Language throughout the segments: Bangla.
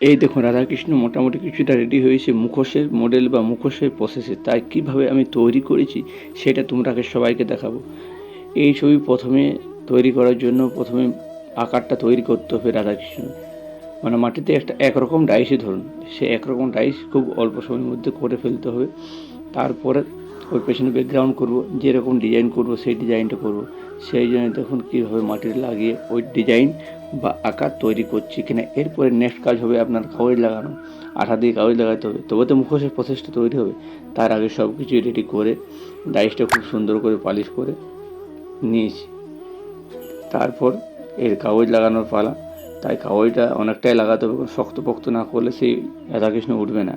এই দেখুন রাধাকৃষ্ণ মোটামুটি কিছুটা রেডি হয়েছে মুখোশের মডেল বা মুখোশের প্রসেসে। তাই কীভাবে আমি তৈরি করেছি সেটা তোমরাকে সবাইকে দেখাবো। এই ছবি প্রথমে তৈরি করার জন্য প্রথমে আকারটা তৈরি করতে হবে রাধাকৃষ্ণ, মানে মাটিতে একটা একরকম ডাইসই ধরুন, সে একরকম ডাইস খুব অল্প সময়ের মধ্যে করে ফেলতে হবে। তারপরে ওর পেছনে ব্যাকগ্রাউন্ড করব, যেরকম ডিজাইন করব সেই ডিজাইনটা করব। সেই জন্য দেখুন কীভাবে মাটিতে লাগিয়ে ওই ডিজাইন বা আকার তৈরি করছি কিনা। এরপরে নেক্সট কাজ হবে আপনার কাগজ লাগানো, আঠা দিয়ে কাগজ লাগাতে হবে, তবে তো মুখোশের প্রসেসটা তৈরি হবে। তার আগে সব কিছু রেডি করে ডাইসটা খুব সুন্দর করে পালিশ করে নিয়েছি। তারপর এর কাগজ লাগানোর পালা। তাই কাগজটা অনেকটাই লাগাতে হবে, শক্তপোক্ত না করলে সেই রাধাকৃষ্ণ উঠবে না।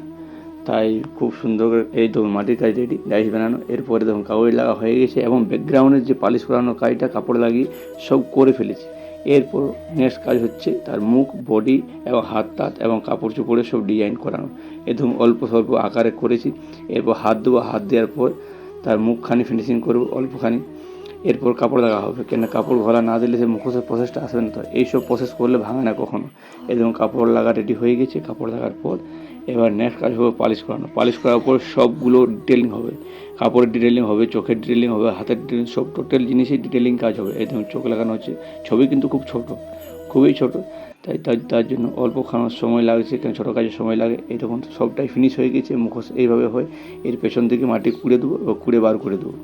তাই খুব সুন্দর করে এই ধরুন মাটির কাজ রেডি, ডাইস বানানো। এরপরে দেখুন কাগজ লাগা হয়ে গেছে এবং ব্যাকগ্রাউন্ডের যে পালিশ করানোর কাজটা কাপড় লাগিয়ে সব করে ফেলেছি। এরপর নেক্সট কাজ হচ্ছে তার মুখ, বডি এবং হাত এবং কাপড় চোপড়ে সব ডিজাইন করানো। এ ধরুন অল্প স্বল্প আকারে করেছি। এরপর হাত দেবো, হাত দেওয়ার পর তার মুখখানি ফিনিশিং করবো অল্পখানি। এরপর কাপড় লাগা হবে, কেন কাপড় ঘোলা না দিলে সে মুখোশের প্রসেসটা আসবে না। তো এইসব প্রসেস করলে ভাঙে না কখনো। এবং কাপড় লাগা রেডি হয়ে গেছে। কাপড় লাগার পর এবার নেক্সট কাজ হবে পালিশ করানো। পালিশ করার পর সবগুলো ডিটেলিং হবে, কাপড়ের ডিটেলিং হবে, চোখের ডিটেলিং হবে, হাতের ডিটেলিং, সব টোটাল জিনিসই ডিটেলিং কাজ হবে। এই ধরুন চোখ লাগানো হচ্ছে। ছবি কিন্তু খুব ছোট, খুবই ছোট, তাই তার জন্য অল্প খানোর সময় লাগছে, কেন ছোটো কাজের সময় লাগে। এই দেখুন সবটাই ফিনিশ হয়ে গেছে। মুখোশ এইভাবে হয়। এর পেছন থেকে মাটি কুড়ে দেবো বা কুড়ে বার করে দেবো।